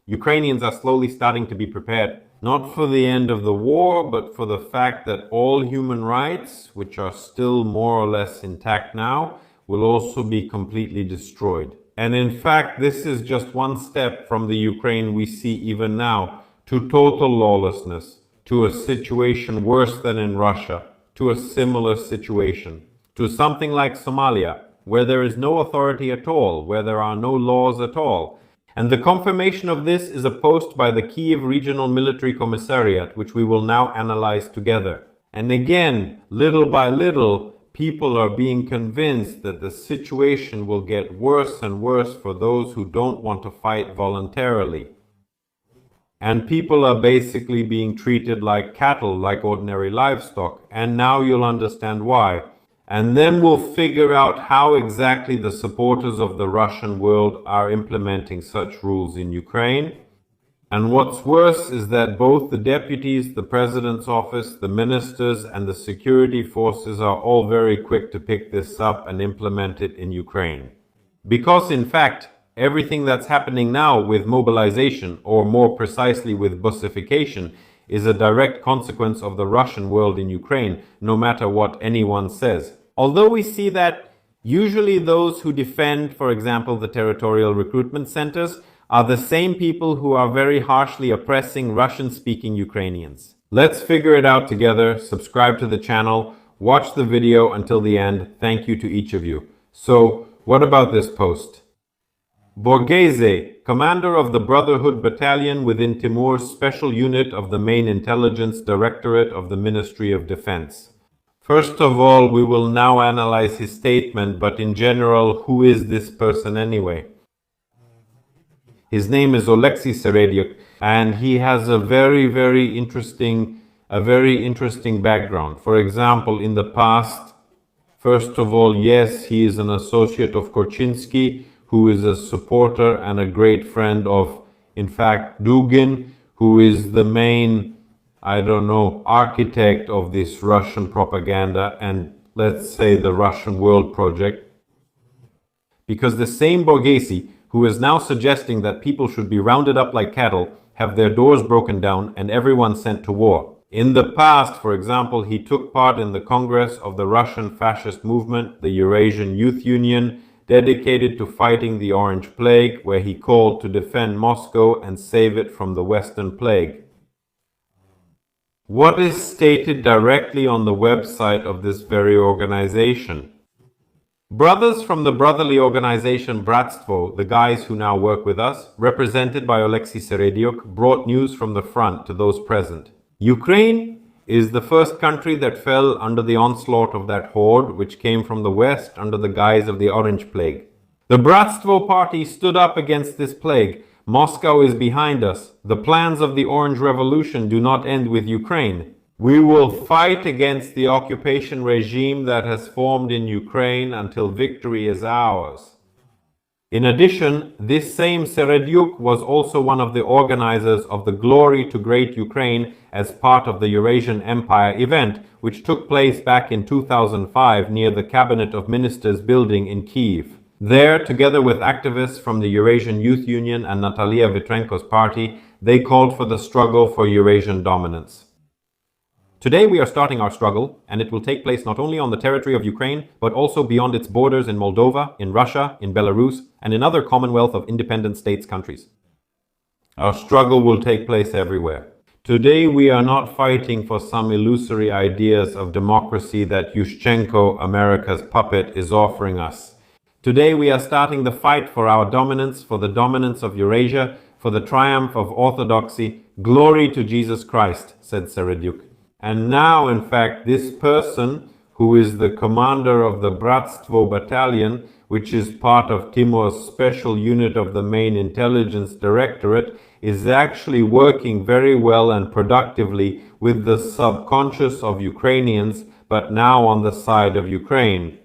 Ukrainians are slowly starting to be prepared, not for the end of the war, but for the fact that all human rights, which are still more or less intact now, will also be completely destroyed. And in fact, this is just one step from the Ukraine we see even now to total lawlessness, to a situation worse than in Russia, to a similar situation, to something like Somalia, where there is no authority at all, where there are no laws at all. And the confirmation of this is a post by the Kyiv Regional Military Commissariat, which we will now analyze together. And again, little by little, people are being convinced that the situation will get worse and worse for those who don't want to fight voluntarily. And people are basically being treated like cattle, like ordinary livestock. And now you'll understand why. And then we'll figure out how exactly the supporters of the Russian world are implementing such rules in Ukraine. And what's worse is that both the deputies, the president's office, the ministers, and the security forces are all very quick to pick this up and implement it in Ukraine. Because, in fact, everything that's happening now with mobilization, or more precisely with Bussification, is a direct consequence of the Russian world in Ukraine, no matter what anyone says. Although we see that usually those who defend, for example, the territorial recruitment centers, are the same people who are very harshly oppressing Russian-speaking Ukrainians. Let's figure it out together. Subscribe to the channel. Watch the video until the end. Thank you to each of you. So, what about this post? Borghese, commander of the Brotherhood Battalion within Timur's special unit of the main intelligence directorate of the Ministry of Defense. First of all, we will now analyze his statement, but in general, who is this person anyway? His name is Oleksiy Serediuk, and he has a very interesting background. For example, in the past, first of all, yes, he is an associate of Korchinski, who is a supporter and a great friend of, in fact, Dugin, who is the main, architect of this Russian propaganda and, let's say, the Russian World Project. Because the same Borghese, who is now suggesting that people should be rounded up like cattle, have their doors broken down, and everyone sent to war. In the past, for example, he took part in the Congress of the Russian fascist movement, the Eurasian Youth Union, dedicated to fighting the Orange Plague, where he called to defend Moscow and save it from the Western Plague. What is stated directly on the website of this very organization? Brothers from the brotherly organization Bratstvo, the guys who now work with us, represented by Oleksiy Serediuk, brought news from the front to those present. Ukraine is the first country that fell under the onslaught of that horde, which came from the west under the guise of the Orange Plague. The Bratstvo party stood up against this plague. Moscow is behind us. The plans of the Orange Revolution do not end with Ukraine. We will fight against the occupation regime that has formed in Ukraine until victory is ours. In addition, this same Serediuk was also one of the organizers of the Glory to Great Ukraine as part of the Eurasian Empire event, which took place back in 2005 near the Cabinet of Ministers building in Kyiv. There, together with activists from the Eurasian Youth Union and Natalia Vitrenko's party, they called for the struggle for Eurasian dominance. Today we are starting our struggle, and it will take place not only on the territory of Ukraine, but also beyond its borders in Moldova, in Russia, in Belarus, and in other Commonwealth of Independent States countries. Our struggle will take place everywhere. Today we are not fighting for some illusory ideas of democracy that Yushchenko, America's puppet, is offering us. Today we are starting the fight for our dominance, for the dominance of Eurasia, for the triumph of orthodoxy. Glory to Jesus Christ, said Serediuk. And now, in fact, this person, who is the commander of the Bratstvo battalion, which is part of Timur's special unit of the main intelligence directorate, is actually working very well and productively with the subconscious of Ukrainians, but now on the side of Ukraine.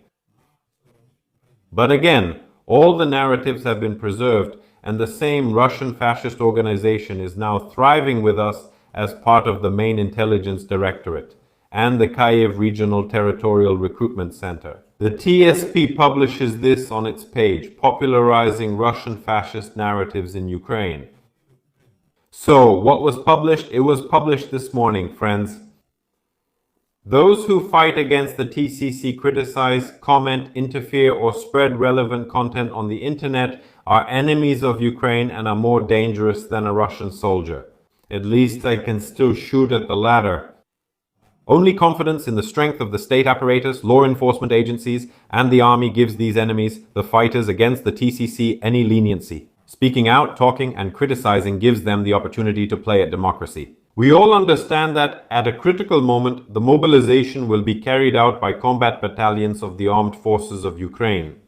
But again, all the narratives have been preserved, and the same Russian fascist organization is now thriving with us as part of the main intelligence directorate and the Kyiv Regional Territorial Recruitment Center. The TSP publishes this on its page, popularizing Russian fascist narratives in Ukraine. So, what was published? It was published this morning, friends. Those who fight against the TCC, criticize, comment, interfere, or spread relevant content on the internet are enemies of Ukraine and are more dangerous than a Russian soldier. At least I can still shoot at the latter. Only confidence in the strength of the state apparatus, law enforcement agencies, and the army gives these enemies, the fighters against the TCC, any leniency. Speaking out, talking, and criticizing gives them the opportunity to play at democracy. We all understand that at a critical moment, the mobilization will be carried out by combat battalions of the armed forces of Ukraine.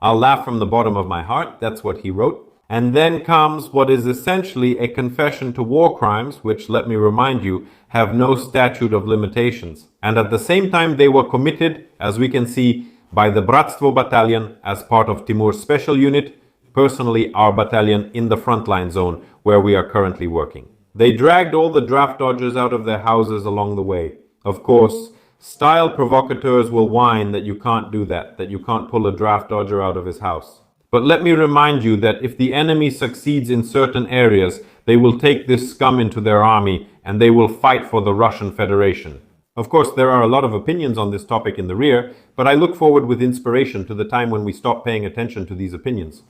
I'll laugh from the bottom of my heart, that's what he wrote. And then comes what is essentially a confession to war crimes, which, let me remind you, have no statute of limitations. And at the same time, they were committed, as we can see, by the Bratstvo battalion as part of Timur's special unit, personally our battalion in the frontline zone where we are currently working. They dragged all the draft dodgers out of their houses along the way. Of course, style provocateurs will whine that you can't do that you can't pull a draft dodger out of his house. But let me remind you that if the enemy succeeds in certain areas, they will take this scum into their army and they will fight for the Russian Federation. Of course, there are a lot of opinions on this topic in the rear, but I look forward with inspiration to the time when we stop paying attention to these opinions.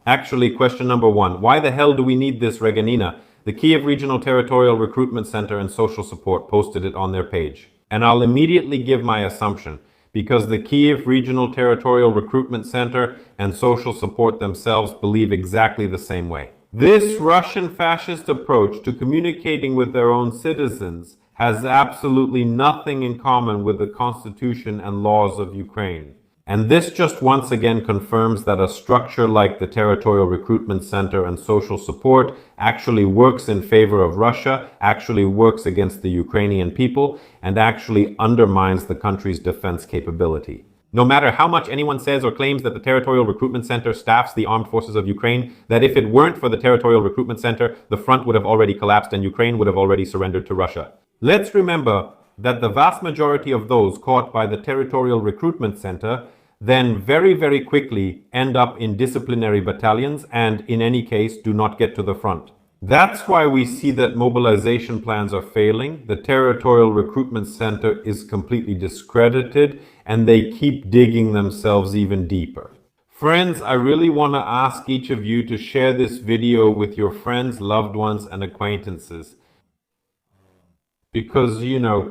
Actually, question number 1. Why the hell do we need this Reganina? The Kyiv Regional Territorial Recruitment Center and Social Support posted it on their page. And I'll immediately give my assumption. Because the Kyiv Regional Territorial Recruitment Center and Social Support themselves believe exactly the same way. This Russian fascist approach to communicating with their own citizens has absolutely nothing in common with the constitution and laws of Ukraine. And this just once again confirms that a structure like the Territorial Recruitment Center and Social Support actually works in favor of Russia, actually works against the Ukrainian people, and actually undermines the country's defense capability. No matter how much anyone says or claims that the Territorial Recruitment Center staffs the armed forces of Ukraine, that if it weren't for the Territorial Recruitment Center, the front would have already collapsed and Ukraine would have already surrendered to Russia. Let's remember that the vast majority of those caught by the Territorial Recruitment Center then very quickly end up in disciplinary battalions and, in any case, do not get to the front. That's why we see that mobilization plans are failing, the Territorial Recruitment Center is completely discredited, and they keep digging themselves even deeper. Friends, I really want to ask each of you to share this video with your friends, loved ones, and acquaintances. Because,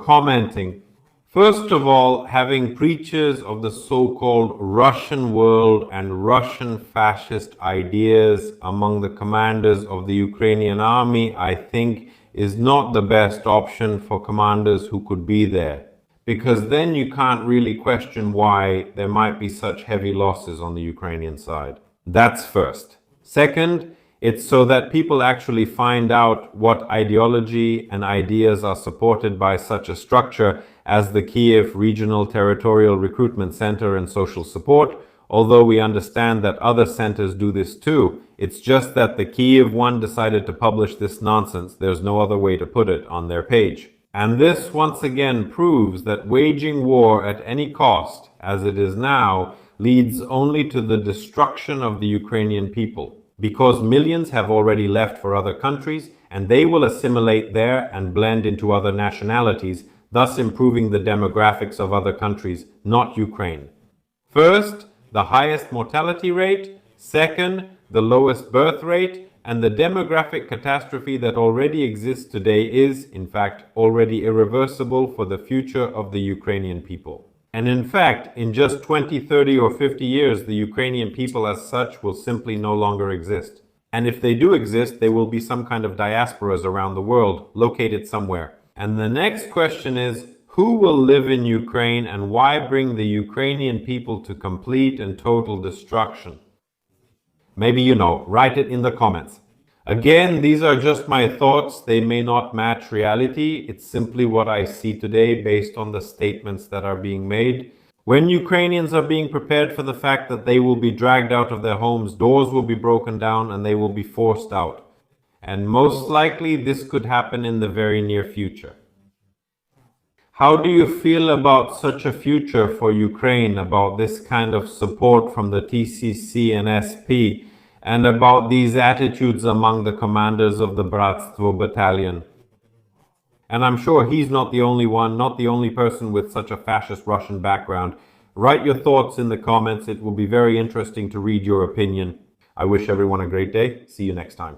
commenting. First of all, having preachers of the so-called Russian world and Russian fascist ideas among the commanders of the Ukrainian army, I think, is not the best option for commanders who could be there. Because then you can't really question why there might be such heavy losses on the Ukrainian side. That's first. Second, it's so that people actually find out what ideology and ideas are supported by such a structure as the Kyiv Regional Territorial Recruitment Center and Social Support, although we understand that other centers do this too. It's just that the Kyiv one decided to publish this nonsense, there's no other way to put it, on their page. And this once again proves that waging war at any cost, as it is now, leads only to the destruction of the Ukrainian people. Because millions have already left for other countries, and they will assimilate there and blend into other nationalities, thus improving the demographics of other countries, not Ukraine. First, the highest mortality rate. Second, the lowest birth rate. And the demographic catastrophe that already exists today is, in fact, already irreversible for the future of the Ukrainian people. And in fact, in just 20, 30, or 50 years, the Ukrainian people as such will simply no longer exist. And if they do exist, they will be some kind of diasporas around the world, located somewhere. And the next question is, who will live in Ukraine and why bring the Ukrainian people to complete and total destruction? Maybe you know, write it in the comments. Again, these are just my thoughts. They may not match reality. It's simply what I see today based on the statements that are being made. When Ukrainians are being prepared for the fact that they will be dragged out of their homes, doors will be broken down and they will be forced out. And most likely this could happen in the very near future. How do you feel about such a future for Ukraine, about this kind of support from the TCC and SP, and about these attitudes among the commanders of the Bratstvo battalion. And I'm sure he's not the only one, not the only person with such a fascist Russian background. Write your thoughts in the comments. It will be very interesting to read your opinion. I wish everyone a great day. See you next time.